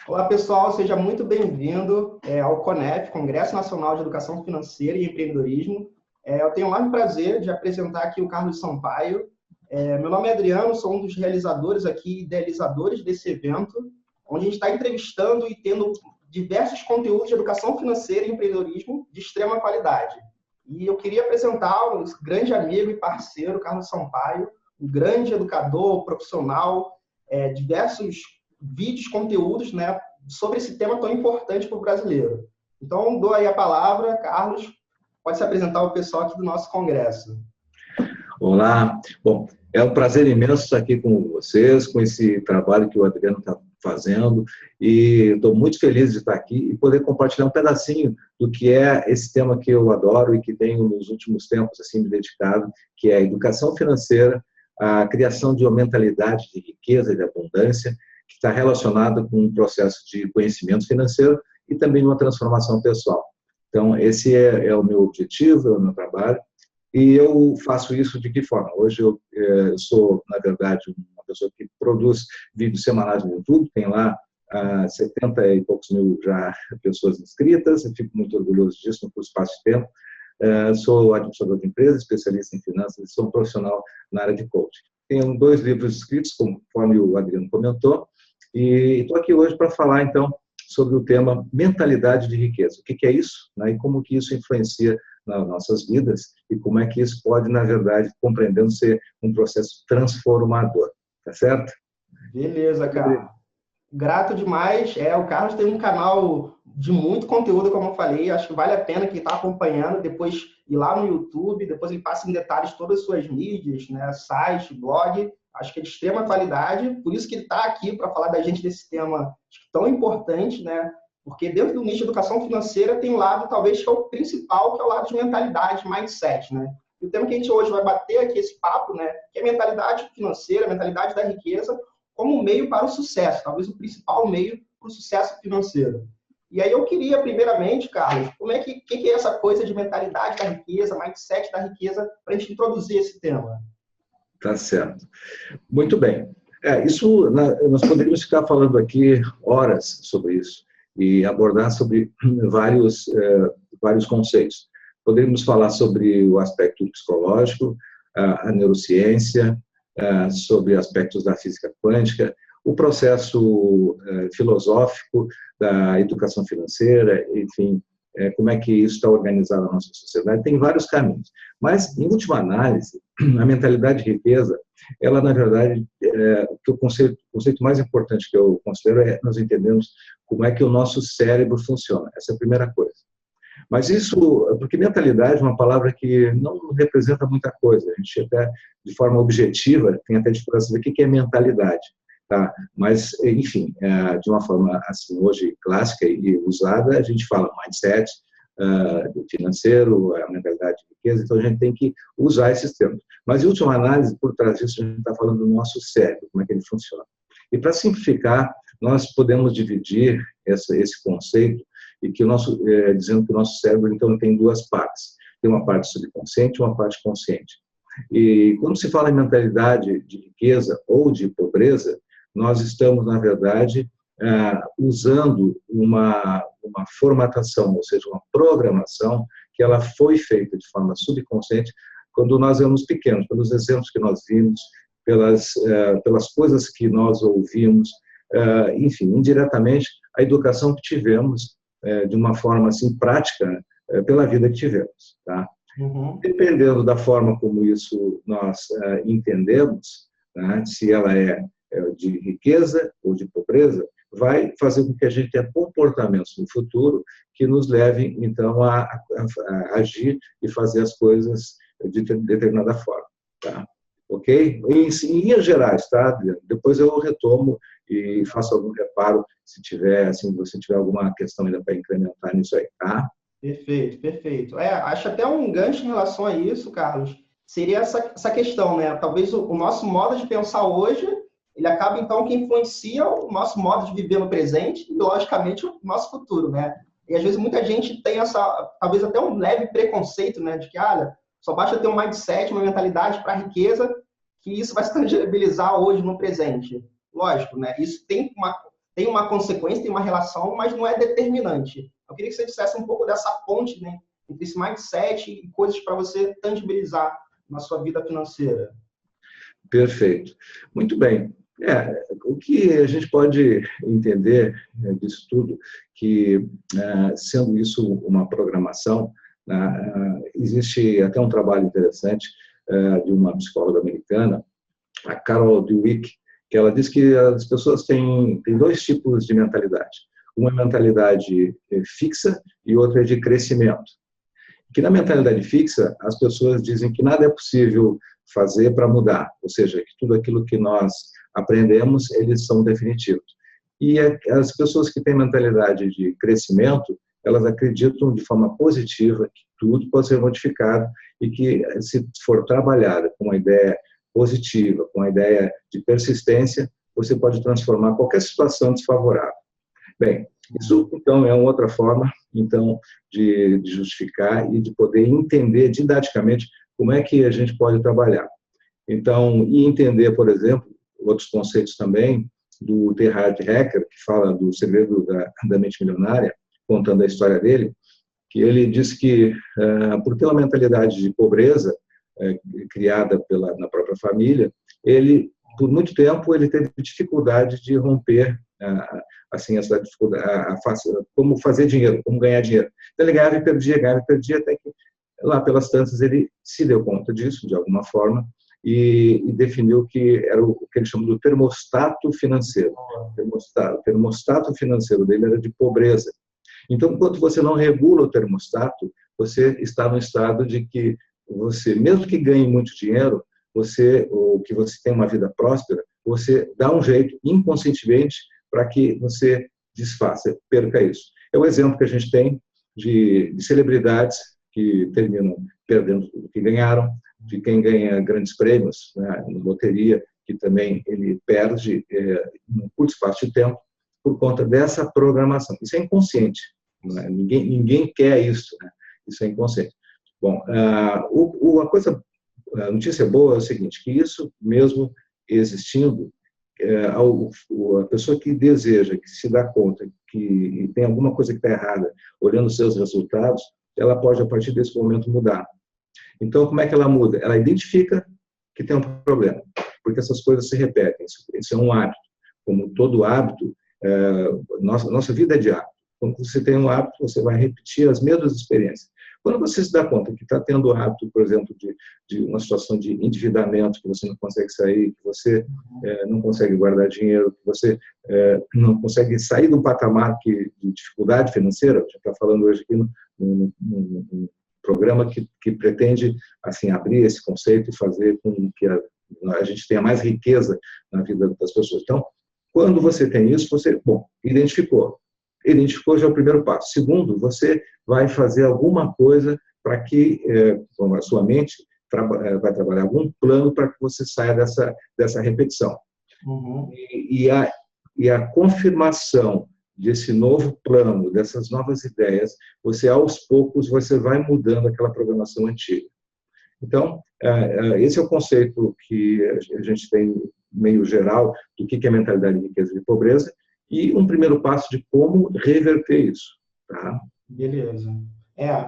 Olá, pessoal, seja muito bem-vindo ao CONEF, Congresso Nacional de Educação Financeira e Empreendedorismo. Eu tenho o enorme prazer de apresentar aqui o Carlos Sampaio. Meu nome é Adriano, sou um dos realizadores aqui, idealizadores desse evento, onde a gente está entrevistando e tendo diversos conteúdos de educação financeira e empreendedorismo de extrema qualidade. E eu queria apresentar um grande amigo e parceiro, Carlos Sampaio, um grande educador, profissional, diversos vídeos, conteúdos, né, sobre esse tema tão importante para o brasileiro. Então, dou aí a palavra, Carlos, pode se apresentar ao pessoal aqui do nosso congresso. Olá, bom, é um prazer imenso estar aqui com vocês, com esse trabalho que o Adriano está fazendo, e estou muito feliz de estar aqui e poder compartilhar um pedacinho do que é esse tema que eu adoro e que tenho nos últimos tempos assim, me dedicado, que é a educação financeira, a criação de uma mentalidade de riqueza e de abundância, que está relacionada com um processo de conhecimento financeiro e também uma transformação pessoal. Então, esse é o meu objetivo, é o meu trabalho. E eu faço isso de que forma? Hoje eu sou, na verdade, uma pessoa que produz vídeos semanais no YouTube, tem lá 70 e poucos mil já pessoas inscritas, eu fico muito orgulhoso disso no curto espaço de tempo. Sou administrador de empresas, especialista em finanças e sou um profissional na área de coaching. Tenho 2 livros escritos, conforme o Adriano comentou, e estou aqui hoje para falar, então, sobre o tema mentalidade de riqueza. O que é isso, né, e como que isso influencia nas nossas vidas e como é que isso pode, na verdade, compreendendo ser um processo transformador. Tá certo? Beleza, cara. Grato demais. O Carlos tem um canal de muito conteúdo, como eu falei. Acho que vale a pena quem está acompanhando depois ir lá no YouTube. Depois ele passa em detalhes todas as suas mídias, né? Site, blog. Acho que é de extrema qualidade. Por isso que ele está aqui para falar da gente desse tema tão importante, né? Porque dentro do nicho de educação financeira tem um lado, talvez, que é o principal, que é o lado de mentalidade, mindset, né? E o tema que a gente hoje vai bater aqui, esse papo, né? Que é mentalidade financeira, mentalidade da riqueza, como meio para o sucesso, talvez o principal meio para o sucesso financeiro. E aí eu queria, primeiramente, Carlos, como é que é essa coisa de mentalidade da riqueza, mindset da riqueza, para a gente introduzir esse tema? Tá certo. Muito bem. Nós poderíamos ficar falando aqui horas sobre isso e abordar sobre vários conceitos. Poderíamos falar sobre o aspecto psicológico, a neurociência, sobre aspectos da física quântica, o processo filosófico da educação financeira, enfim, como é que isso está organizado na nossa sociedade. Tem vários caminhos. Mas, em última análise, a mentalidade de riqueza, ela, na verdade, o conceito mais importante que eu considero é nós entendemos como é que o nosso cérebro funciona. Essa é a primeira coisa. Mas isso, porque mentalidade é uma palavra que não representa muita coisa. A gente até, de forma objetiva, tem até dificuldade de saber o que é mentalidade. Tá? Mas, enfim, de uma forma assim, hoje clássica e usada, a gente fala mindset financeiro, a mentalidade de riqueza, então a gente tem que usar esses termos. Mas, em última análise, por trás disso, a gente está falando do nosso cérebro, como é que ele funciona. E, para simplificar, nós podemos dividir esse conceito e que dizendo que o nosso cérebro, então, tem 2 partes. Tem uma parte subconsciente e uma parte consciente. E quando se fala em mentalidade de riqueza ou de pobreza, nós estamos, na verdade, usando uma formatação, ou seja, uma programação que ela foi feita de forma subconsciente quando nós éramos pequenos, pelos exemplos que nós vimos, pelas coisas que nós ouvimos, enfim, indiretamente, a educação que tivemos de uma forma assim prática pela vida que tivemos, tá? Uhum. Dependendo da forma como isso nós entendemos, né, se ela é de riqueza ou de pobreza, vai fazer com que a gente tenha comportamentos no futuro que nos levem, então, a agir e fazer as coisas de determinada forma, tá? Ok? Em linhas gerais, tá? Depois eu retomo e faço algum reparo se tiver, assim, você tiver alguma questão ainda para incrementar nisso aí, tá? Perfeito, perfeito. Acho até um gancho em relação a isso, Carlos, seria essa questão, né? Talvez o nosso modo de pensar hoje, ele acaba, então, que influencia o nosso modo de viver no presente e, logicamente, o nosso futuro, né? E, às vezes, muita gente tem talvez até um leve preconceito, né? De que, só basta ter um mindset, uma mentalidade para a riqueza, que isso vai se tangibilizar hoje no presente. Lógico, né? Isso tem tem uma consequência, tem uma relação, mas não é determinante. Eu queria que você dissesse um pouco dessa ponte, né, entre esse mindset e coisas para você tangibilizar na sua vida financeira. Perfeito. Muito bem. O que a gente pode entender disso tudo, que sendo isso uma programação, existe até um trabalho interessante de uma psicóloga americana, a Carol Dweck, que ela diz que as pessoas têm dois tipos de mentalidade. Uma é mentalidade fixa e outra é de crescimento. Que na mentalidade fixa, as pessoas dizem que nada é possível fazer para mudar, ou seja, que tudo aquilo que nós aprendemos, eles são definitivos. E as pessoas que têm mentalidade de crescimento, elas acreditam de forma positiva que tudo pode ser modificado e que, se for trabalhado com uma ideia positiva, com a ideia de persistência, você pode transformar qualquer situação desfavorável. Bem, isso, então, é uma outra forma, então, de justificar e de poder entender didaticamente como é que a gente pode trabalhar. Então, e entender, por exemplo, outros conceitos também, do The Hard Hacker, que fala do segredo da mente milionária, contando a história dele, que ele diz que, por ter uma mentalidade de pobreza, criada na própria família, ele, por muito tempo, ele teve dificuldade de romper assim, essa dificuldade, como fazer dinheiro, como ganhar dinheiro. Então, ele ganhava e perdia, até que, lá pelas tantas, ele se deu conta disso, de alguma forma, e definiu que era o que ele chama do termostato financeiro. O termostato financeiro dele era de pobreza. Então, enquanto você não regula o termostato, você está no estado de que você, mesmo que ganhe muito dinheiro, ou que você tenha uma vida próspera, você dá um jeito, inconscientemente, para que você desfaça, perca isso. É o exemplo que a gente tem de celebridades que terminam perdendo o que ganharam, de quem ganha grandes prêmios, né, na loteria, que também ele perde num curto espaço de tempo por conta dessa programação. Isso é inconsciente, né? Ninguém quer isso, né? Isso é inconsciente. Bom, a notícia boa é o seguinte, que isso mesmo existindo, a pessoa que deseja, que se dá conta que tem alguma coisa que está errada, olhando os seus resultados, ela pode, a partir desse momento, mudar. Então, como é que ela muda? Ela identifica que tem um problema, porque essas coisas se repetem, isso é um hábito. Como todo hábito, nossa vida é de hábito. Quando você tem um hábito, você vai repetir as mesmas experiências. Quando você se dá conta que está tendo o hábito, por exemplo, de uma situação de endividamento, que você não consegue sair, que você não consegue guardar dinheiro, que você não consegue sair de um patamar de dificuldade financeira, a gente está falando hoje aqui num programa que pretende assim, abrir esse conceito e fazer com que a gente tenha mais riqueza na vida das pessoas. Então, quando você tem isso, você, identificou já é o primeiro passo. Segundo, você vai fazer alguma coisa para que, com a sua mente, vai trabalhar algum plano para que você saia dessa repetição. Uhum. E a confirmação desse novo plano, dessas novas ideias, você, aos poucos, você vai mudando aquela programação antiga. Então, esse é o conceito que a gente tem meio geral do que é mentalidade de riqueza e de pobreza, e um primeiro passo de como reverter isso. Tá? Beleza.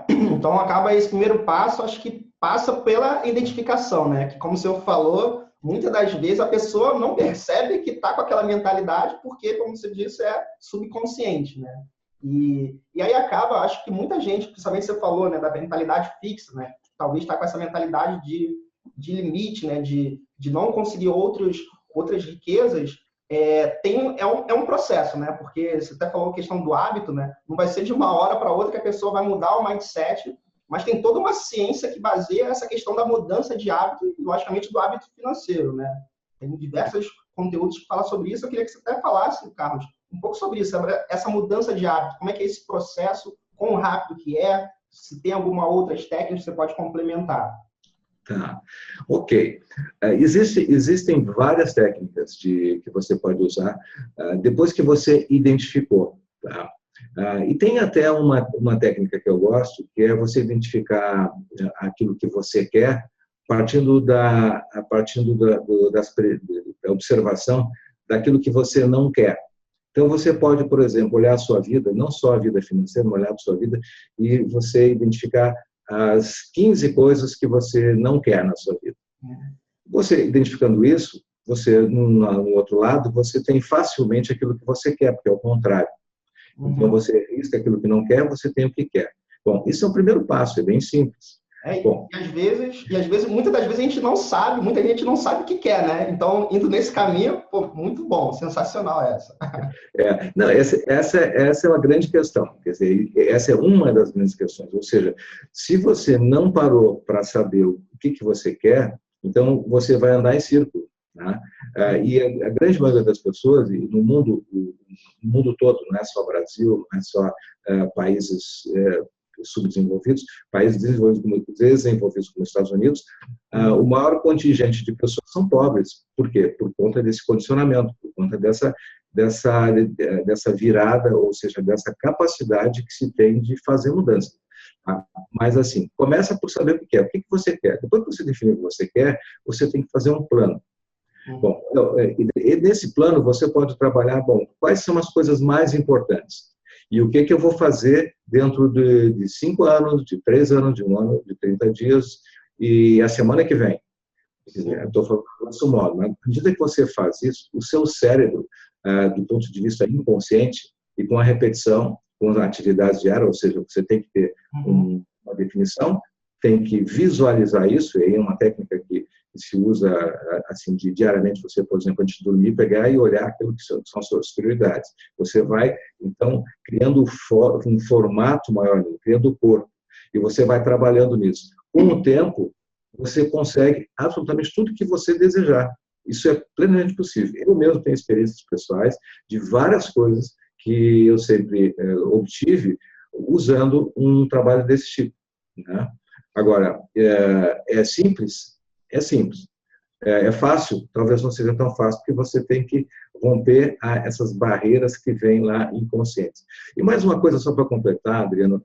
Então, acaba esse primeiro passo, acho que passa pela identificação, né? Que, como o senhor falou, muitas das vezes a pessoa não percebe que está com aquela mentalidade, porque, como você disse, é subconsciente, né? E aí acaba, acho que muita gente, principalmente você falou, né, da mentalidade fixa, né? Talvez está com essa mentalidade de limite, né? De não conseguir outras riquezas. É um processo, né? Porque você até falou a questão do hábito, né? Não vai ser de uma hora para outra que a pessoa vai mudar o mindset, mas tem toda uma ciência que baseia essa questão da mudança de hábito e, logicamente, do hábito financeiro, né? Tem diversos conteúdos que falam sobre isso. Eu queria que você até falasse, Carlos, um pouco sobre isso, essa mudança de hábito. Como é que é esse processo, quão rápido que é, se tem alguma outras técnicas que você pode complementar. Tá, ok. Existem várias técnicas que você pode usar depois que você identificou. Tá? E tem até uma técnica que eu gosto, que é você identificar aquilo que você quer partindo da observação daquilo que você não quer. Então, você pode, por exemplo, olhar a sua vida, não só a vida financeira, mas olhar a sua vida e você identificar as 15 coisas que você não quer na sua vida. Você, identificando isso, você, no outro lado, você tem facilmente aquilo que você quer, porque é o contrário. Então, você risca aquilo que não quer, você tem o que quer. Bom, isso é o primeiro passo, é bem simples. Bom, e às vezes, muitas das vezes a gente não sabe, muita gente não sabe o que quer, né? Então, indo nesse caminho, pô, muito bom, sensacional essa. Não, essa é uma grande questão, quer dizer, essa é uma das grandes questões, ou seja, se você não parou para saber o que você quer, então você vai andar em círculo, né? E a grande maioria das pessoas, e no mundo todo, não é só Brasil, não é só países subdesenvolvidos, países desenvolvidos como os Estados Unidos, o maior contingente de pessoas são pobres. Por quê? Por conta desse condicionamento, por conta dessa virada, ou seja, dessa capacidade que se tem de fazer mudança. Mas, assim, começa por saber o que quer, o que você quer. Depois que você definir o que você quer, você tem que fazer um plano. Bom, e nesse plano você pode trabalhar, bom, quais são as coisas mais importantes? E o que eu vou fazer dentro de 5 anos, de 3 anos, de 1 ano, de 30 dias e a semana que vem? Estou falando do nosso modo, mas à medida que você faz isso, o seu cérebro, do ponto de vista inconsciente, e com a repetição, com as atividades diárias, ou seja, você tem que ter uma definição, tem que visualizar isso, e aí é uma técnica que se usa assim, diariamente, você, por exemplo, antes de dormir, pegar e olhar aquilo que são as suas prioridades. Você vai, então, criando um formato maior, criando o corpo, e você vai trabalhando nisso. Com o tempo, você consegue absolutamente tudo que você desejar. Isso é plenamente possível. Eu mesmo tenho experiências pessoais de várias coisas que eu sempre obtive usando um trabalho desse tipo, né? Agora, é simples? É simples. É fácil? Talvez não seja tão fácil, porque você tem que romper essas barreiras que vêm lá inconscientes. E mais uma coisa só para completar, Adriano,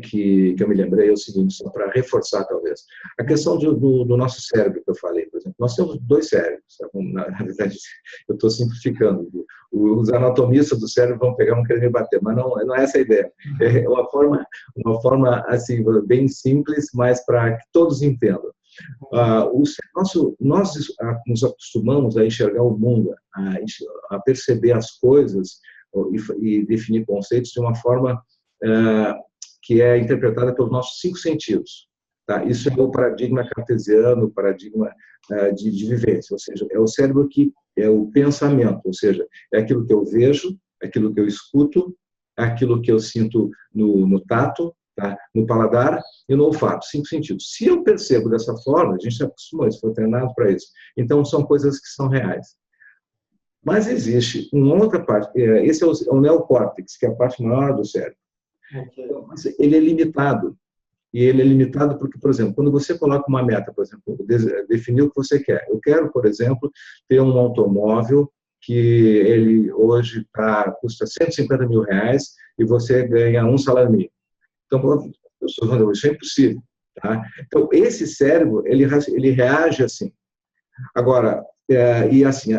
que eu me lembrei é o seguinte, só para reforçar talvez. A questão do nosso cérebro que eu falei, por exemplo. Nós temos 2 cérebros. Na verdade, eu estou simplificando. Os anatomistas do cérebro vão pegar, vão querer me bater, mas não é essa a ideia. É uma forma assim, bem simples, mas para que todos entendam. Nós nos acostumamos a enxergar o mundo, a perceber as coisas e definir conceitos de uma forma que é interpretada pelos nossos 5 sentidos. Tá? Isso é o paradigma cartesiano, o paradigma de vivência, ou seja, é o cérebro que é o pensamento, ou seja, é aquilo que eu vejo, aquilo que eu escuto, aquilo que eu sinto no tato, tá? No paladar e no olfato, 5 sentidos. Se eu percebo dessa forma, a gente se acostumou, isso foi treinado para isso. Então, são coisas que são reais. Mas existe uma outra parte, esse é o neocórtex, que é a parte maior do cérebro. Mas ele é limitado. E ele é limitado porque, por exemplo, quando você coloca uma meta, por exemplo, definir o que você quer. Eu quero, por exemplo, ter um automóvel que ele hoje custa R$150 mil e você ganha um salário mínimo. Então, as pessoas vão dizer, isso é impossível. Tá? Então, esse cérebro, ele reage assim. Agora, e assim,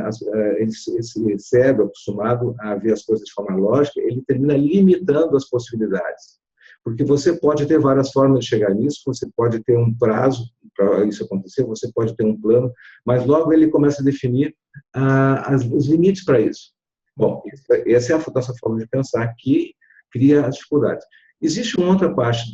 esse cérebro acostumado a ver as coisas de forma lógica, ele termina limitando as possibilidades. Porque você pode ter várias formas de chegar nisso, você pode ter um prazo para isso acontecer, você pode ter um plano, mas logo ele começa a definir os limites para isso. Bom, essa é a nossa forma de pensar que cria as dificuldades. Existe uma outra parte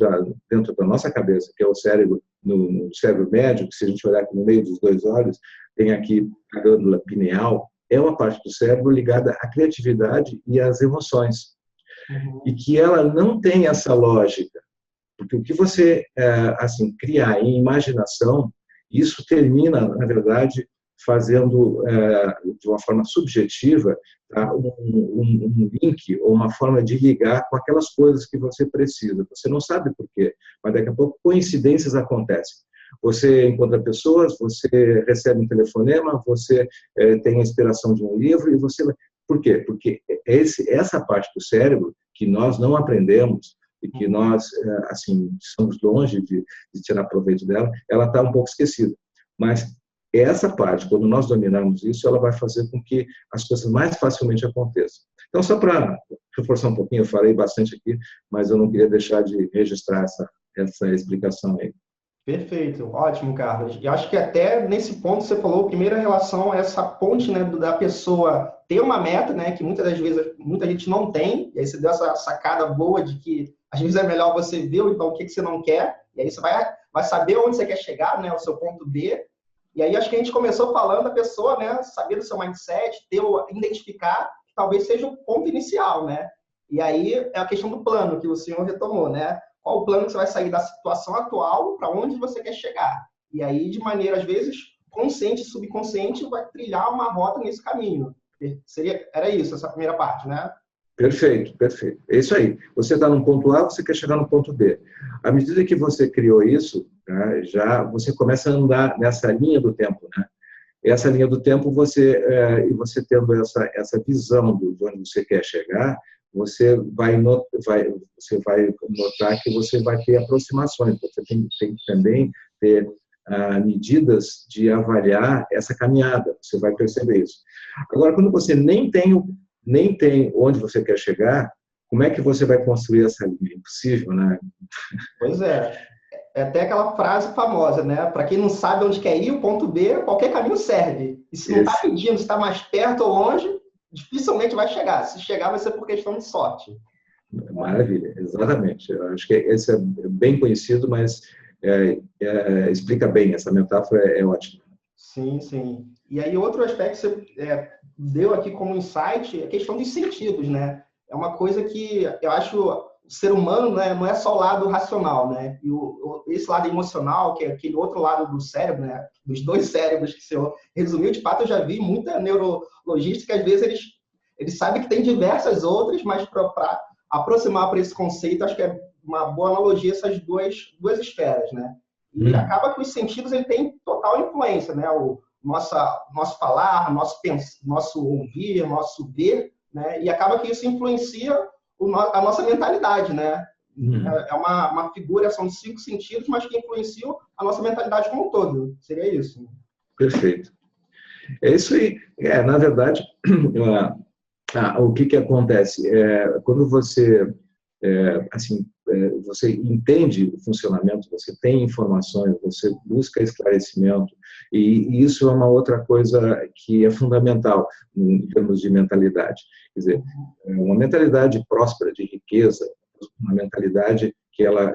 dentro da nossa cabeça, que é o cérebro, no cérebro médio, que se a gente olhar aqui no meio dos 2 olhos, tem aqui a glândula pineal, é uma parte do cérebro ligada à criatividade e às emoções. E que ela não tem essa lógica, porque o que você assim criar em imaginação, isso termina, na verdade, fazendo de uma forma subjetiva um link ou uma forma de ligar com aquelas coisas que você precisa. Você não sabe por quê, mas daqui a pouco coincidências acontecem. Você encontra pessoas, você recebe um telefonema, você tem a inspiração de um livro e você... Por quê? Porque essa parte do cérebro que nós não aprendemos e que nós, assim, estamos longe de tirar proveito dela, ela está um pouco esquecida. Mas essa parte, quando nós dominarmos isso, ela vai fazer com que as coisas mais facilmente aconteçam. Então, só para reforçar um pouquinho, eu falei bastante aqui, mas eu não queria deixar de registrar essa explicação aí. Perfeito, ótimo, Carlos. E acho que até nesse ponto você falou, primeiro, em relação a essa ponte, né, da pessoa ter uma meta, né, que muitas das vezes muita gente não tem, e aí você deu essa sacada boa de que às vezes é melhor você ver então, o que você não quer, e aí você vai saber onde você quer chegar, né, o seu ponto B. E aí acho que a gente começou falando da pessoa, né, saber do seu mindset, identificar que talvez seja o ponto inicial, né? E aí é a questão do plano que o senhor retomou, né? Qual o plano que você vai sair da situação atual para onde você quer chegar? E aí, de maneira, às vezes, consciente e subconsciente, vai trilhar uma rota nesse caminho. Era isso, essa primeira parte, né? Perfeito, perfeito. É isso aí. Você está no ponto A, você quer chegar no ponto B. À medida que você criou isso, né, já você começa a andar nessa linha do tempo, né? Essa linha do tempo, você tendo essa visão de onde você quer chegar, você vai notar que você vai ter aproximações, você tem que também ter medidas de avaliar essa caminhada, você vai perceber isso. Agora, quando você nem tem onde você quer chegar, como é que você vai construir essa linha? É impossível, né? Pois é. É até aquela frase famosa, né? Para quem não sabe onde quer ir, o ponto B, qualquer caminho serve. E se não está pedindo, se está mais perto ou longe, dificilmente vai chegar. Se chegar, vai ser por questão de sorte. Maravilha, exatamente. Eu acho que esse é bem conhecido, mas explica bem, essa metáfora é ótima. Sim, sim. E aí, outro aspecto que você deu aqui como insight é a questão dos sentidos, né? É uma coisa que eu acho o ser humano, né, não é só o lado racional, né? E esse lado emocional, que é aquele outro lado do cérebro, né? Dos dois cérebros que você resumiu, de fato, eu já vi muita neurologista que às vezes eles sabem que tem diversas outras, mas para aproximar para esse conceito, acho que é uma boa analogia essas duas esferas, né? E acaba que os sentidos ele tem total influência, né? Nosso falar, nosso ouvir, nosso ver, né? E acaba que isso influencia a nossa mentalidade, né? É uma figura, são 5 sentidos, mas que influenciam a nossa mentalidade como um todo. Seria isso. Perfeito. É isso aí. Na verdade, o que acontece? Quando você você entende o funcionamento, você tem informações, você busca esclarecimento, e isso é uma outra coisa que é fundamental em termos de mentalidade. Quer dizer, uma mentalidade próspera, de riqueza, uma mentalidade que ela,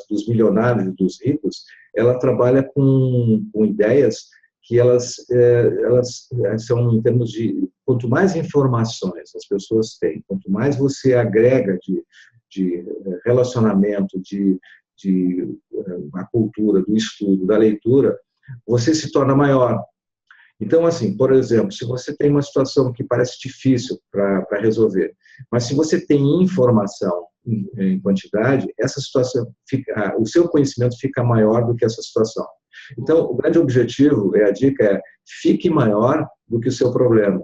dos milionários e dos ricos, ela trabalha com ideias que elas são em termos de quanto mais informações as pessoas têm, quanto mais você agrega de relacionamento, a cultura, do estudo, da leitura, você se torna maior. Então, assim, por exemplo, se você tem uma situação que parece difícil para resolver, mas se você tem informação em quantidade, essa situação o seu conhecimento fica maior do que essa situação. Então, o grande objetivo, a dica é, fique maior do que o seu problema.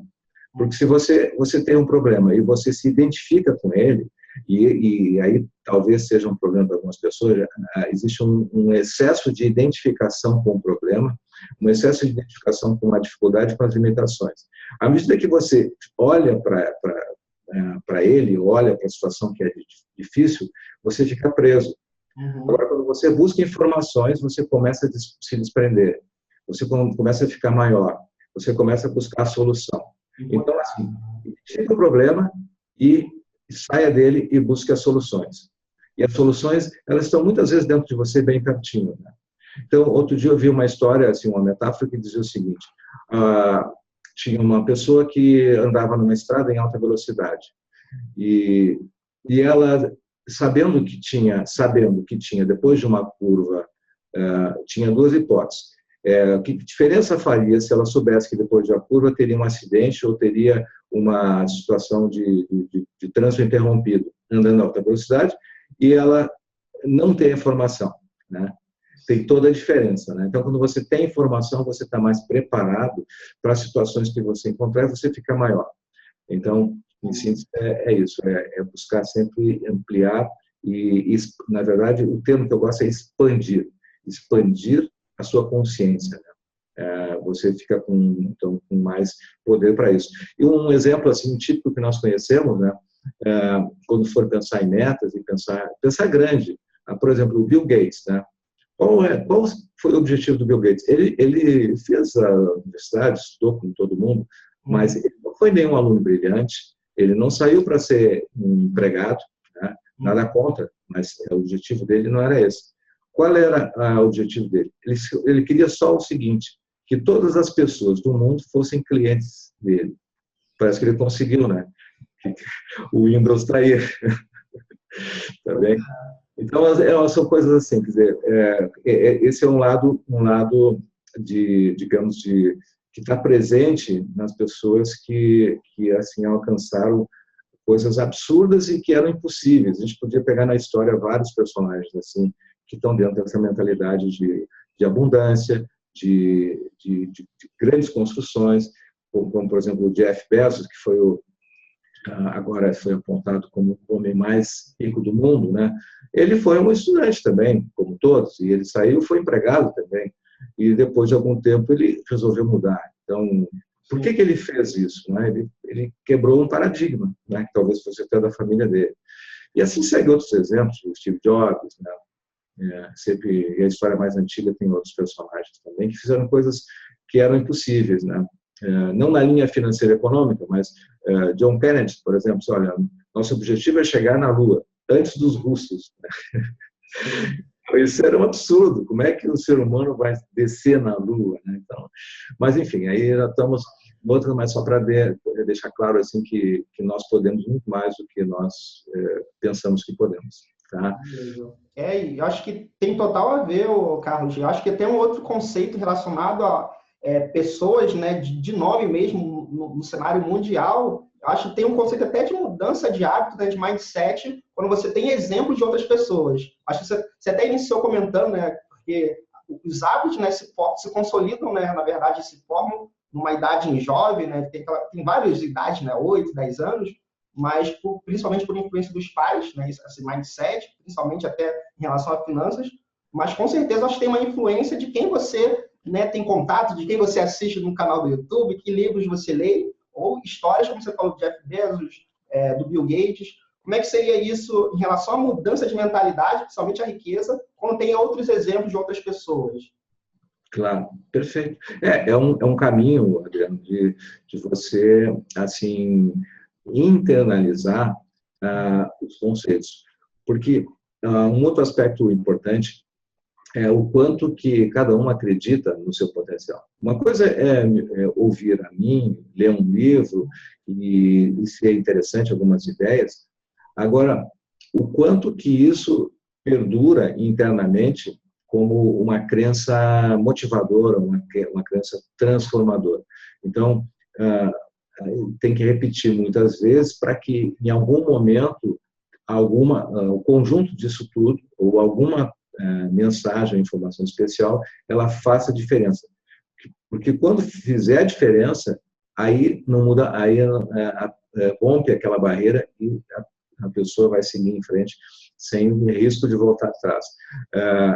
Porque se você tem um problema e você se identifica com ele, e aí talvez seja um problema para algumas pessoas, existe um excesso de identificação com o problema, um excesso de identificação com a dificuldade, com as limitações. À medida que você olha para ele, olha para a situação que é difícil, você fica preso. Agora, quando você busca informações, você começa a se desprender, você começa a ficar maior, você começa a buscar a solução. Então, assim, identifique o problema e saia dele e busque as soluções. E as soluções, elas estão muitas vezes dentro de você, bem pertinho, né? Então, outro dia eu vi uma história, assim, uma metáfora que dizia o seguinte: tinha uma pessoa que andava numa estrada em alta velocidade e ela, sabendo que tinha, depois de uma curva, tinha 2 hipóteses. Que diferença faria se ela soubesse que depois da curva teria um acidente ou teria uma situação de trânsito interrompido, andando a alta velocidade, e ela não tem informação, né? Tem toda a diferença, né? Então, quando você tem informação, você está mais preparado para as situações que você encontrar e você fica maior. Então, em síntese, é isso, é buscar sempre ampliar e, na verdade, o termo que eu gosto é expandir a sua consciência, né? você fica então, com mais poder para isso. E um exemplo assim típico que nós conhecemos, né, quando for pensar em metas e pensar grande, por exemplo, o Bill Gates, né? Qual foi o objetivo do Bill Gates? Ele fez a universidade, estudou com todo mundo, mas ele não foi nenhum aluno brilhante, ele não saiu para ser um empregado, né? Nada contra, mas o objetivo dele não era esse. Qual era o objetivo dele? Ele queria só o seguinte, que todas as pessoas do mundo fossem clientes dele. Parece que ele conseguiu, né? O Windows está aí. Tá bem? Então, são coisas assim, quer dizer, esse é um lado digamos, que está presente nas pessoas que assim, alcançaram coisas absurdas e que eram impossíveis. A gente podia pegar na história vários personagens assim que estão dentro dessa mentalidade de abundância, de grandes construções, como, por exemplo, o Jeff Bezos, que foi agora foi apontado como o homem mais rico do mundo, né? Ele foi um estudante também, como todos, e ele saiu, foi empregado também, e depois de algum tempo ele resolveu mudar. Então, por que ele fez isso, né? Ele quebrou um paradigma, né? Que talvez fosse até da família dele. E assim segue outros exemplos, o Steve Jobs, né? Sempre, e a história mais antiga tem outros personagens também que fizeram coisas que eram impossíveis, né? Não na linha financeira e econômica, mas John Kennedy, por exemplo, disse, olha, nosso objetivo é chegar na Lua antes dos russos. Isso era um absurdo. Como é que o ser humano vai descer na Lua, né? Então, mas enfim, aí já estamos outra, mas só para deixar claro assim que nós podemos muito mais do que nós pensamos que podemos. Tá? Eu acho que tem total a ver, Carlos. Eu acho que tem um outro conceito relacionado a pessoas, né, de nome mesmo no cenário mundial. Eu acho que tem um conceito até de mudança de hábito, né, de mindset, quando você tem exemplos de outras pessoas. Acho que você até iniciou comentando, né, porque os hábitos, né, se consolidam, né, na verdade, se formam numa idade jovem, né, tem várias idades, né, 8, 10 anos, mas principalmente por influência dos pais, né, esse mindset, principalmente até em relação a finanças, mas com certeza acho que tem uma influência de quem você, né, tem contato, de quem você assiste no canal do YouTube, que livros você lê, ou histórias, como você falou, do Jeff Bezos, do Bill Gates. Como é que seria isso em relação à mudança de mentalidade, principalmente a riqueza, quando tem outros exemplos de outras pessoas? Claro, perfeito. É um caminho, Adriano, de você, assim, internalizar os conceitos. Porque um outro aspecto importante é o quanto que cada um acredita no seu potencial. Uma coisa é ouvir a mim, ler um livro e ser interessante algumas ideias. Agora, o quanto que isso perdura internamente como uma crença motivadora, uma crença transformadora. Então, tem que repetir muitas vezes para que, em algum momento, o conjunto disso tudo, ou alguma mensagem, informação especial, ela faça diferença. Porque quando fizer a diferença, aí não muda, aí rompe aquela barreira e a pessoa vai seguir em frente sem risco de voltar atrás.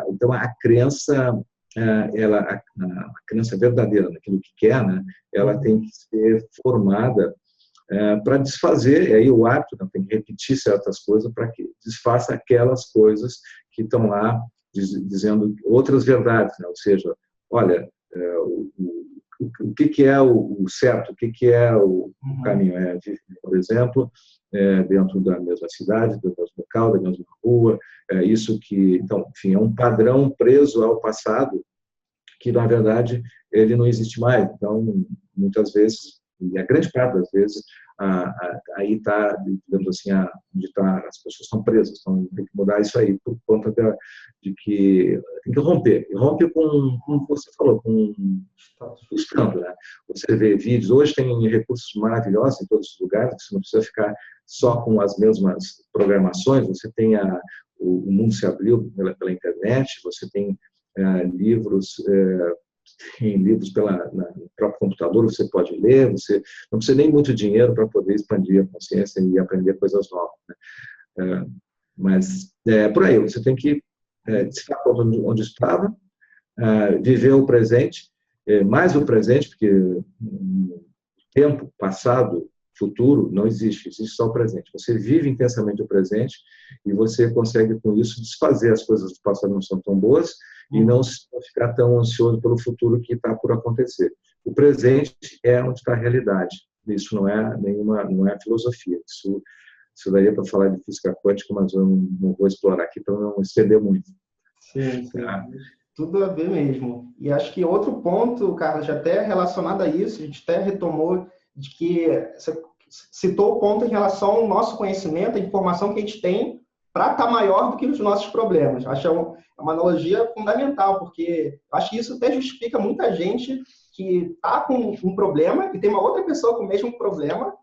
Então, a crença, a crença verdadeira naquilo que quer, né, ela tem que ser formada para desfazer, e aí o hábito tem que repetir certas coisas para que desfaça aquelas coisas que estão lá dizendo outras verdades, né? Ou seja, olha, o que é o certo, o que é o caminho? Por exemplo, dentro da mesma cidade, do mesmo local, da mesma rua, isso que, então, enfim, é um padrão preso ao passado que, na verdade, ele não existe mais. Então, muitas vezes, e a grande parte das vezes, aí está, digamos assim, onde as pessoas estão presas, então tem que mudar isso aí por conta de que tem que romper. E rompe com, como você falou, com o estampo, né? Você vê vídeos, hoje tem recursos maravilhosos em todos os lugares, você não precisa ficar só com as mesmas programações, você tem o mundo se abriu pela internet, você tem livros no próprio computador, você pode ler, você não precisa nem muito dinheiro para poder expandir a consciência e aprender coisas novas, né? Mas por aí, você tem que se dar conta onde estava, viver o presente mais o presente, porque tempo, passado, futuro, não existe, existe só o presente. Você vive intensamente o presente e você consegue, com isso, desfazer as coisas do passado que não são tão boas e não ficar tão ansioso pelo futuro que está por acontecer. O presente é onde está a realidade. Isso não é filosofia. Isso daí é para falar de física quântica, mas eu não vou explorar aqui para não estender muito. Sim, sim. Tudo a ver mesmo. E acho que outro ponto, Carlos, até relacionado a isso, a gente até retomou, de que você citou o ponto em relação ao nosso conhecimento, a informação que a gente tem para estar maior do que os nossos problemas. Acho que é uma analogia fundamental, porque acho que isso até justifica muita gente que está com um problema e tem uma outra pessoa com o mesmo problema,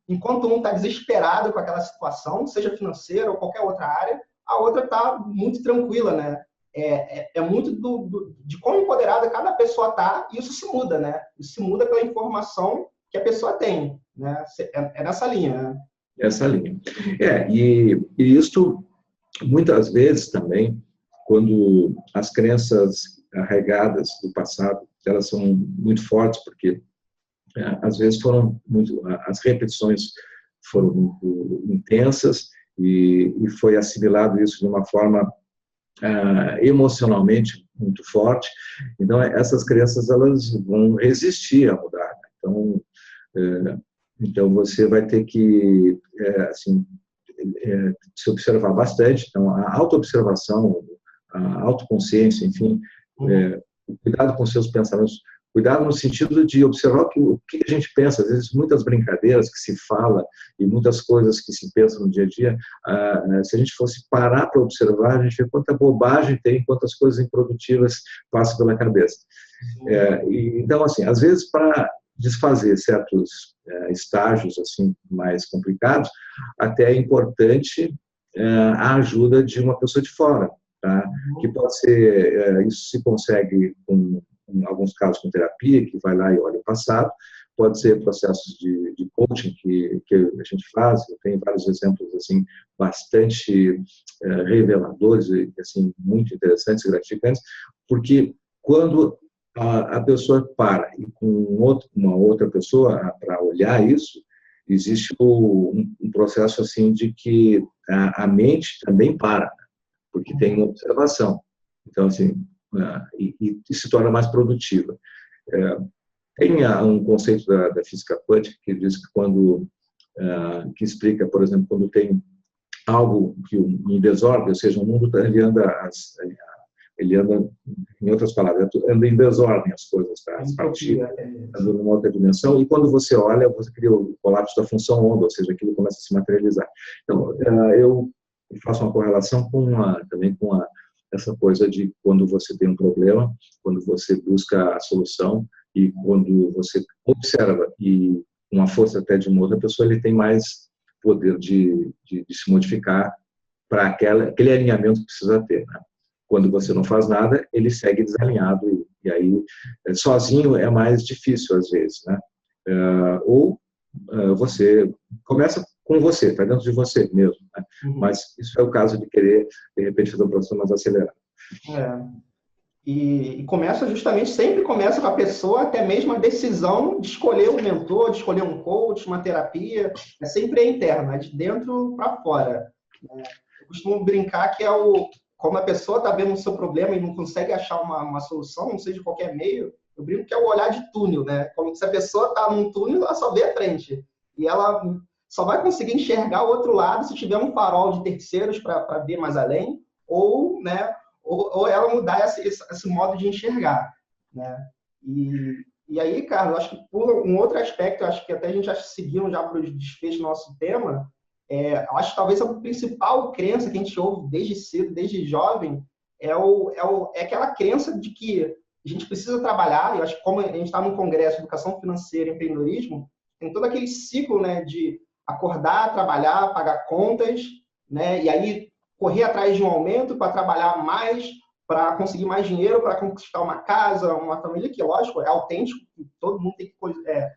enquanto um está desesperado com aquela situação, seja financeira ou qualquer outra área, a outra está muito tranquila, né? É muito de quão empoderada cada pessoa está, e isso se muda, né? Isso se muda pela informação que a pessoa tem, né? É nessa linha, né? Essa linha. E isso, muitas vezes também, quando as crenças arraigadas do passado, elas são muito fortes, porque às vezes as repetições foram muito intensas e foi assimilado isso de uma forma emocionalmente muito forte. Então, essas crenças elas vão resistir a mudar. Então você vai ter que se observar bastante. Então, a autoobservação, a autoconsciência, enfim, cuidado com seus pensamentos, cuidado no sentido de observar o que a gente pensa. Às vezes, muitas brincadeiras que se fala e muitas coisas que se pensam no dia a dia, se a gente fosse parar para observar, a gente vê quanta bobagem tem, quantas coisas improdutivas passam pela cabeça. Então, assim, às vezes, para desfazer certos estágios assim mais complicados, até é importante a ajuda de uma pessoa de fora, tá? Que pode ser, isso se consegue em alguns casos com terapia, que vai lá e olha o passado, pode ser processos de coaching que a gente faz. Eu tenho vários exemplos assim bastante reveladores e assim muito interessantes e gratificantes, porque quando a pessoa para e com uma outra pessoa para olhar isso, existe um processo assim de que a mente também para, porque tem uma observação. Então, assim, e se torna mais produtiva. Tem um conceito da física quântica que diz que que explica, por exemplo, quando tem algo em desordem, ou seja, o mundo ele anda, em outras palavras, anda em desordem as coisas, tá? As partículas andam numa outra dimensão, e quando você olha, você cria o colapso da função onda, ou seja, aquilo começa a se materializar. Então, eu faço uma correlação também com essa coisa de quando você tem um problema, quando você busca a solução e quando você observa e com a força até de uma outra pessoa, ele tem mais poder de se modificar para aquele alinhamento que precisa ter, né? Quando você não faz nada, ele segue desalinhado e aí sozinho é mais difícil às vezes, né? Você começa com você, está dentro de você mesmo, né? Mas isso é o caso de querer, de repente, fazer um processo mais acelerado. E sempre começa com a pessoa, até mesmo a decisão de escolher um mentor, de escolher um coach, uma terapia, sempre é interna, é de dentro para fora. Eu costumo brincar que como a pessoa está vendo o seu problema e não consegue achar uma solução, não seja de qualquer meio, eu brinco que é o olhar de túnel, né? Como se a pessoa está num túnel, ela só vê a frente. E ela só vai conseguir enxergar o outro lado se tiver um farol de terceiros para ver mais além, ou ela mudar esse modo de enxergar, né? E aí, Carlos, eu acho que por um outro aspecto, eu acho que até a gente já seguiu já para o desfecho do nosso tema, eu acho que talvez a principal crença que a gente ouve desde cedo, desde jovem, é aquela crença de que a gente precisa trabalhar. Eu acho que como a gente está num congresso de educação financeira e empreendedorismo, tem todo aquele ciclo, né, de acordar, trabalhar, pagar contas, né, e aí correr atrás de um aumento para trabalhar mais, para conseguir mais dinheiro, para conquistar uma casa, uma família, que, lógico, é autêntico, todo mundo tem que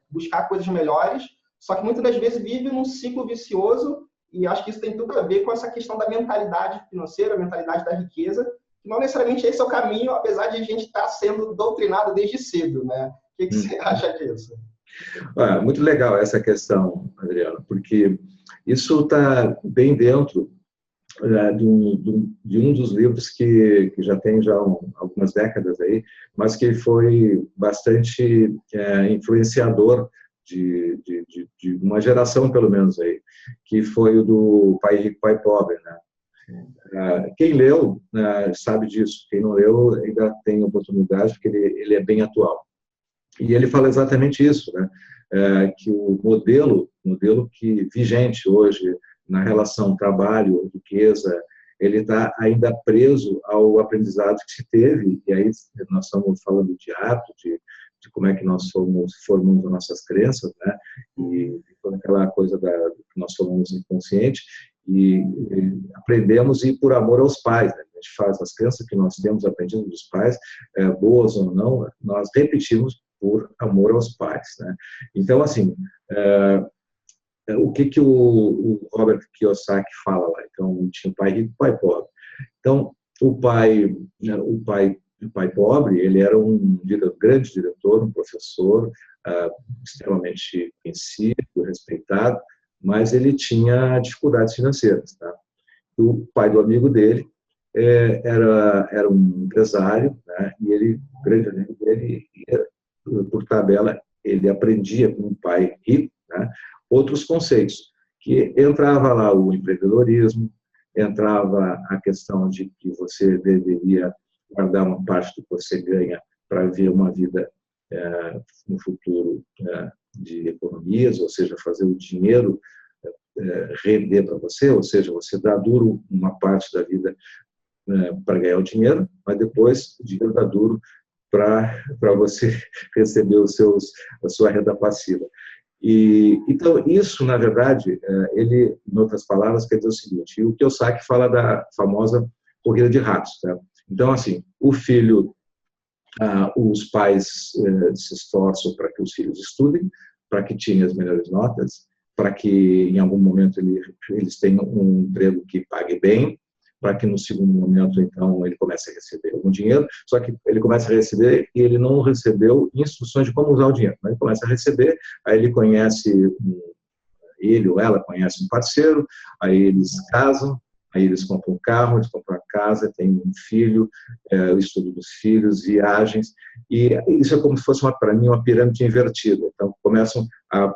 buscar coisas melhores, só que muitas das vezes vive num ciclo vicioso, e acho que isso tem tudo a ver com essa questão da mentalidade financeira, a mentalidade da riqueza, não necessariamente esse é o caminho, apesar de a gente estar sendo doutrinado desde cedo, né? O que você acha disso? Muito legal essa questão, Adriano, porque isso está bem dentro de um dos livros que já tem algumas décadas aí, mas que foi bastante influenciador de uma geração, pelo menos, aí, que foi o do Pai Rico, Pai Pobre, né? Quem leu sabe disso, quem não leu ainda tem oportunidade, porque ele é bem atual. E ele fala exatamente isso, né? Que o modelo que vigente hoje na relação trabalho-riqueza, ele está ainda preso ao aprendizado que se teve, e aí nós estamos falando de hábito, de como é que nós formamos as nossas crenças, né? E toda aquela coisa que nós formamos inconsciente, e aprendemos e por amor aos pais, né? A gente faz as crenças que nós temos aprendido dos pais, boas ou não, nós repetimos por amor aos pais, né? Então, assim, o que o Robert Kiyosaki fala lá? Então, tinha o pai rico e o pai pobre. Então, o pai pobre, ele era um grande diretor, um professor, extremamente conhecido, respeitado, mas ele tinha dificuldades financeiras, tá? O pai do amigo dele era um empresário, né? E o grande amigo dele, por tabela, ele aprendia com um pai rico, né? Outros conceitos, que entrava lá o empreendedorismo, entrava a questão de que você deveria guardar uma parte do que você ganha para ver uma vida no futuro de economias, ou seja, fazer o dinheiro render para você, ou seja, você dá duro uma parte da vida para ganhar o dinheiro, mas depois o dinheiro dá duro para você receber a sua renda passiva. Então, isso, na verdade, ele, em outras palavras, quer dizer o seguinte, o Kiyosaki fala da famosa corrida de ratos, tá? Então, assim, o filho, os pais se esforçam para que os filhos estudem, para que tirem as melhores notas, para que, em algum momento, eles tenham um emprego que pague bem, para que, no segundo momento, então, ele comece a receber algum dinheiro, só que ele começa a receber e ele não recebeu instruções de como usar o dinheiro. Ele começa a receber, aí ele ou ela conhece um parceiro, aí eles casam, aí eles compram um carro, eles compram uma casa, têm um filho, o estudo dos filhos, viagens, e isso é como se fosse, para mim, uma pirâmide invertida. Então, começam, a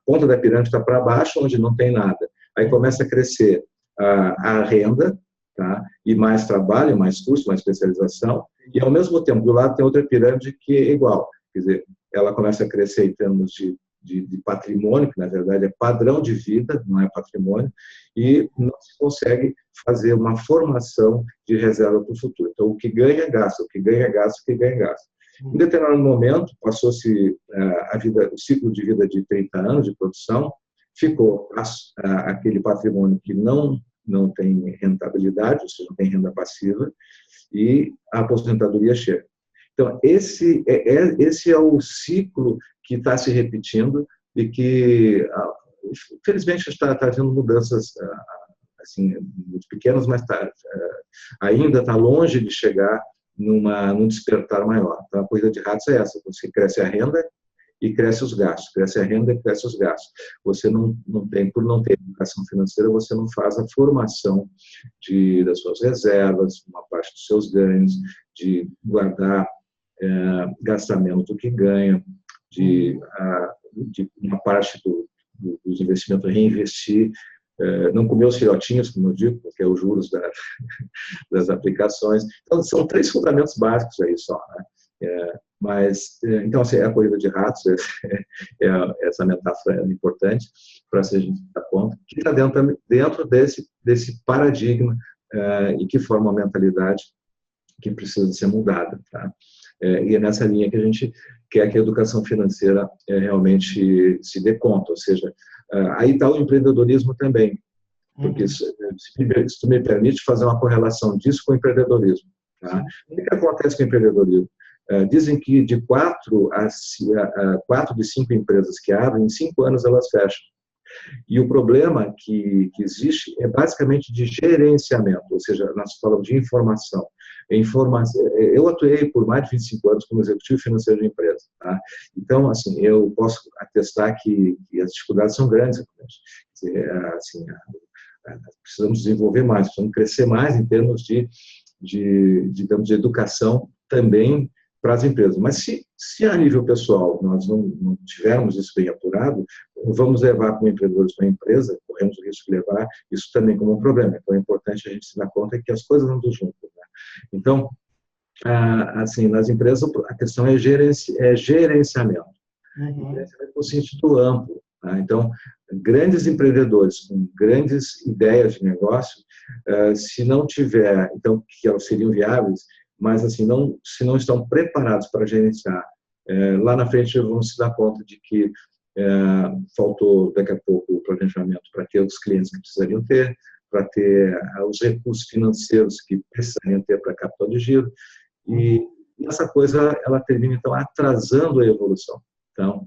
ponta da pirâmide está para baixo, onde não tem nada. Aí começa a crescer a renda, tá? E mais trabalho, mais custo, mais especialização, e ao mesmo tempo, do lado tem outra pirâmide que é igual, quer dizer, ela começa a crescer em termos de patrimônio, que na verdade é padrão de vida, não é patrimônio, e não se consegue fazer uma formação de reserva para o futuro. Então, o que ganha, gasta, o que ganha, gasta, o que ganha, gasta. Em determinado momento, passou-se o ciclo de vida de 30 anos de produção, ficou aquele patrimônio que não tem rentabilidade, ou seja, não tem renda passiva, e a aposentadoria chega. Então, esse é o ciclo que está se repetindo e que, infelizmente, está havendo mudanças assim, muito pequenas, mas ainda está longe de chegar num despertar maior. Então, a corrida de ratos é essa, você cresce a renda e cresce os gastos, cresce a renda e cresce os gastos. Você por não ter educação financeira, você não faz a formação das suas reservas, uma parte dos seus ganhos, de guardar, gastar menos do que ganha, de uma parte dos investimentos reinvestir, não comer os filhotinhos, como eu digo, porque é os juros das aplicações. Então, são 3 fundamentos básicos aí só, né? Então, assim, a corrida de ratos, essa metáfora é importante para a gente dar conta, que está dentro desse paradigma e que forma uma mentalidade que precisa ser mudada, tá? E é nessa linha que a gente quer que a educação financeira realmente se dê conta, ou seja, aí está o empreendedorismo também, porque se tu me permite fazer uma correlação disso com o empreendedorismo, tá? O que acontece com o empreendedorismo? Dizem que de 4 de 5 empresas que abrem, em 5 anos elas fecham. E o problema que existe é basicamente de gerenciamento, ou seja, nós falamos de informação. Eu atuei por mais de 25 anos como executivo financeiro de empresa. Tá? Então, assim, eu posso atestar que as dificuldades são grandes. Assim, precisamos desenvolver mais, precisamos crescer mais em termos digamos, de educação também para as empresas. Mas se a nível pessoal nós não tivermos isso bem apurado, vamos levar como empreendedores para a empresa, corremos o risco de levar isso também como um problema. Então é importante a gente se dar conta que as coisas andam juntas. Né? Então, assim, nas empresas a questão é gerenciamento. Gerenciamento no sentido amplo. Tá? Então, grandes empreendedores com grandes ideias de negócio, se não tiver, então, que elas seriam viáveis, mas assim, se não estão preparados para gerenciar, lá na frente vão se dar conta de que faltou daqui a pouco o planejamento para ter os clientes que precisariam ter, para ter os recursos financeiros que precisariam ter para capital de giro, e essa coisa ela termina então atrasando a evolução. Então,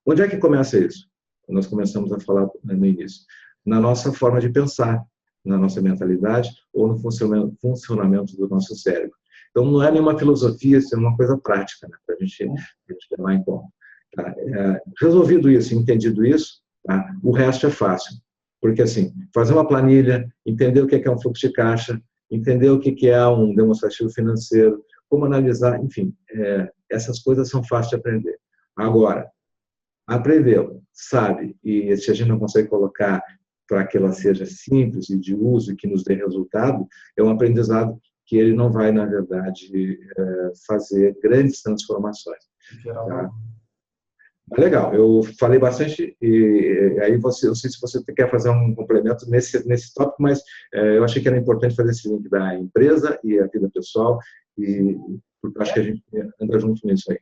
onde é que começa isso? Nós começamos a falar no início, na nossa forma de pensar, na nossa mentalidade ou no funcionamento do nosso cérebro. Então, não é nenhuma filosofia, isso é uma coisa prática, né, para a gente levar em conta. Tá? Resolvido isso, entendido isso, tá? O resto é fácil. Porque, assim, fazer uma planilha, entender o que é um fluxo de caixa, entender o que é um demonstrativo financeiro, como analisar, enfim, essas coisas são fáceis de aprender. Agora, aprendeu, sabe, e se a gente não consegue colocar para que ela seja simples e de uso e que nos dê resultado, é um aprendizado que ele não vai, na verdade, fazer grandes transformações. Tá? Legal, eu falei bastante, e aí eu não sei se você quer fazer um complemento nesse tópico, mas eu achei que era importante fazer esse link da empresa e a vida pessoal, e acho que a gente anda junto nisso aí.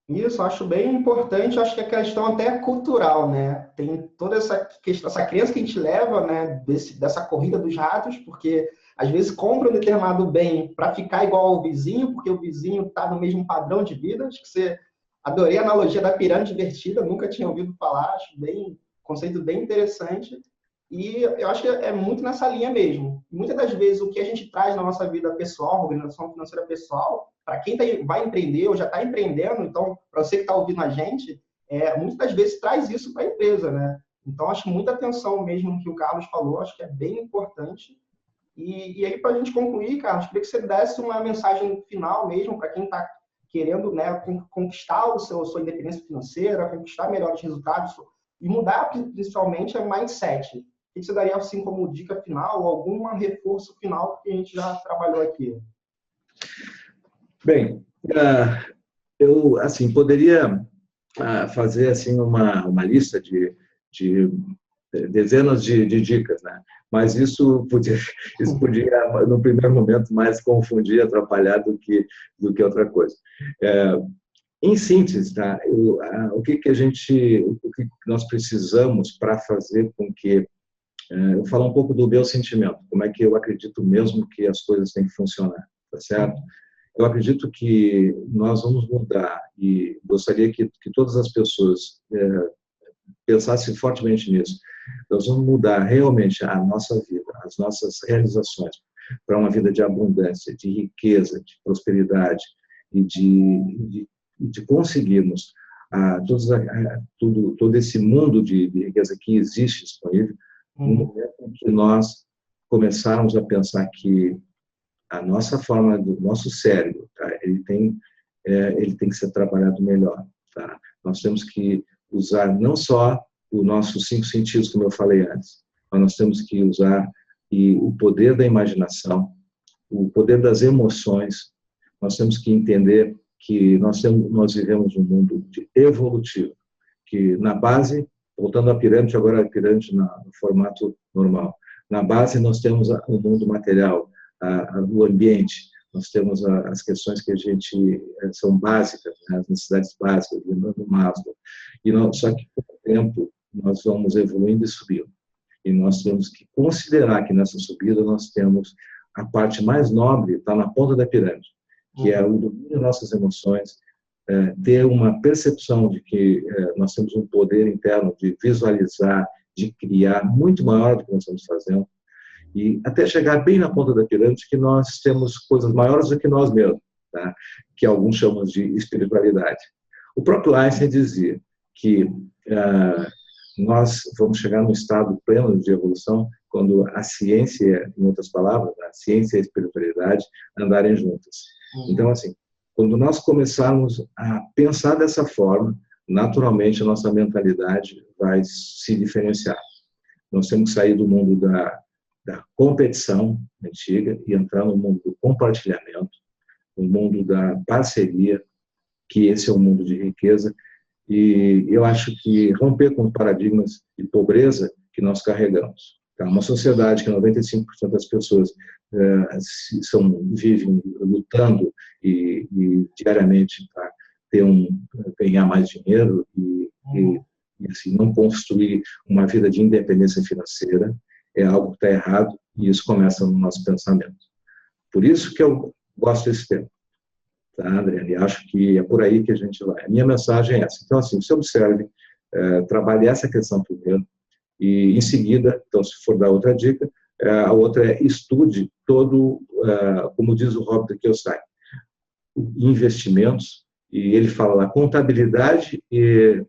Isso, acho bem importante, acho que a questão até é cultural, né? Tem toda essa questão, essa crença que a gente leva, né, dessa corrida dos ratos, porque às vezes compra um determinado bem para ficar igual ao vizinho, porque o vizinho está no mesmo padrão de vida. Acho que você adorei a analogia da pirâmide invertida, nunca tinha ouvido falar, acho conceito bem interessante. E eu acho que é muito nessa linha mesmo. Muitas das vezes o que a gente traz na nossa vida pessoal, organização financeira pessoal, para quem vai empreender ou já está empreendendo, então, para você que está ouvindo a gente, muitas das vezes traz isso para a empresa, né? Então, acho muita atenção mesmo no que o Carlos falou, acho que é bem importante. E aí, para a gente concluir, Carlos, queria que você desse uma mensagem final mesmo para quem está querendo, né, conquistar sua independência financeira, conquistar melhores resultados e mudar principalmente a mindset. O que você daria assim como dica final ou algum reforço final que a gente já trabalhou aqui? Bem, eu assim poderia fazer assim uma lista de dezenas de dicas, né? Mas isso podia no primeiro momento mais confundir, atrapalhar do que outra coisa. Em síntese, tá? O que nós precisamos para fazer com que eu vou falar um pouco do meu sentimento, como é que eu acredito mesmo que as coisas têm que funcionar, tá certo? Eu acredito que nós vamos mudar e gostaria que todas as pessoas pensassem fortemente nisso. Nós vamos mudar realmente a nossa vida, as nossas realizações para uma vida de abundância, de riqueza, de prosperidade e de conseguirmos todo esse mundo de riqueza que existe disponível no momento em que nós começarmos a pensar que a nossa forma do nosso cérebro, tá? ele tem que ser trabalhado melhor. Tá? Nós temos que usar não só os nossos 5 sentidos, como eu falei antes, mas nós temos que usar o poder da imaginação, o poder das emoções. Nós temos que entender que nós vivemos um mundo evolutivo, que na base, voltando à pirâmide, agora a pirâmide no formato normal, na base nós temos o mundo material, o ambiente, nós temos as questões que são básicas, né, as necessidades básicas do Maslow, só que com o tempo nós vamos evoluindo e subindo, e nós temos que considerar que nessa subida nós temos a parte mais nobre, está na ponta da pirâmide, que é o domínio das nossas emoções, ter uma percepção de que nós temos um poder interno de visualizar de criar muito maior do que nós estamos fazendo, e até chegar bem na ponta da pirâmide que nós temos coisas maiores do que nós mesmos, tá? Que alguns chamam de espiritualidade. O próprio Einstein dizia que nós vamos chegar num estado pleno de evolução quando a ciência, em outras palavras, a ciência e a espiritualidade andarem juntas. Então, assim, quando nós começarmos a pensar dessa forma, naturalmente a nossa mentalidade vai se diferenciar. Nós temos que sair do mundo da competição antiga e entrar no mundo do compartilhamento, no mundo da parceria, que esse é o mundo de riqueza. E eu acho que romper com paradigmas de pobreza que nós carregamos. Tá? Uma sociedade que 95% das pessoas vivem lutando e diariamente para ganhar mais dinheiro e assim, não construir uma vida de independência financeira, é algo que está errado, e isso começa no nosso pensamento. Por isso que eu gosto desse tema. Tá, Adriane? Acho que é por aí que a gente vai. A minha mensagem é essa. Então, assim, você observe, trabalhe essa questão primeiro, e em seguida, então, se for dar outra dica, a outra é estude todo, como diz o Robert Kiyosaki, investimentos, e ele fala lá, contabilidade e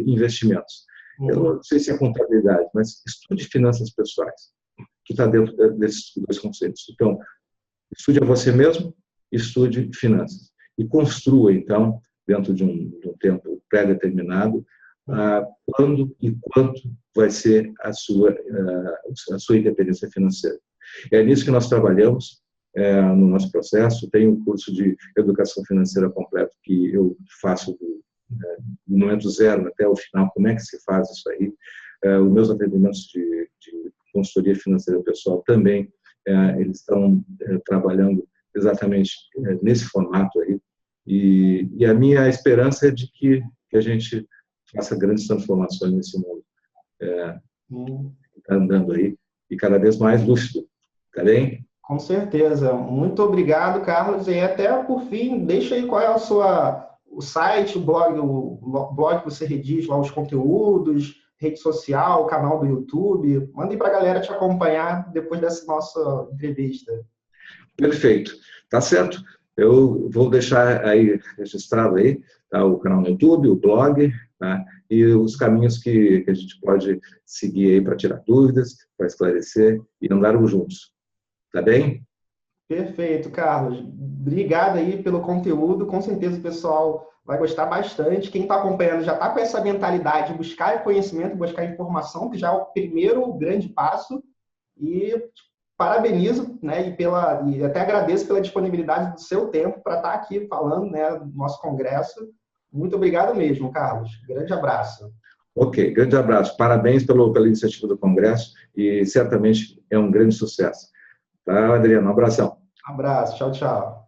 investimentos. Eu não sei se é contabilidade, mas estude finanças pessoais, que está dentro desses dois conceitos. Então, estude a você mesmo, estude finanças. E construa, então, dentro de um tempo pré-determinado, quando e quanto vai ser a sua independência financeira. É nisso que nós trabalhamos no nosso processo. Tem um curso de educação financeira completo que eu faço do momento zero até o final, como é que se faz isso aí. Os meus atendimentos de consultoria financeira pessoal também, eles estão trabalhando exatamente nesse formato aí. E a minha esperança é de que a gente faça grandes transformações nesse mundo que está andando aí, e cada vez mais lúcido. Tá bem? Com certeza. Muito obrigado, Carlos. E até por fim, deixa aí qual é o site, o blog que você redige lá os conteúdos, rede social, canal do YouTube. Manda aí para a galera te acompanhar depois dessa nossa entrevista. Perfeito. Tá certo. Eu vou deixar aí registrado aí, tá, o canal no YouTube, o blog, tá, e os caminhos que a gente pode seguir aí para tirar dúvidas, para esclarecer e andarmos juntos. Tá bem? Perfeito, Carlos. Obrigado aí pelo conteúdo. Com certeza o pessoal vai gostar bastante. Quem está acompanhando já está com essa mentalidade de buscar conhecimento, buscar informação, que já é o primeiro grande passo. E parabenizo, né, e até agradeço pela disponibilidade do seu tempo para estar aqui falando, né, do nosso congresso. Muito obrigado mesmo, Carlos. Grande abraço. Ok, grande abraço. Parabéns pela iniciativa do congresso e certamente é um grande sucesso. Tá, Adriano? Um abração. Abraço. Tchau, tchau.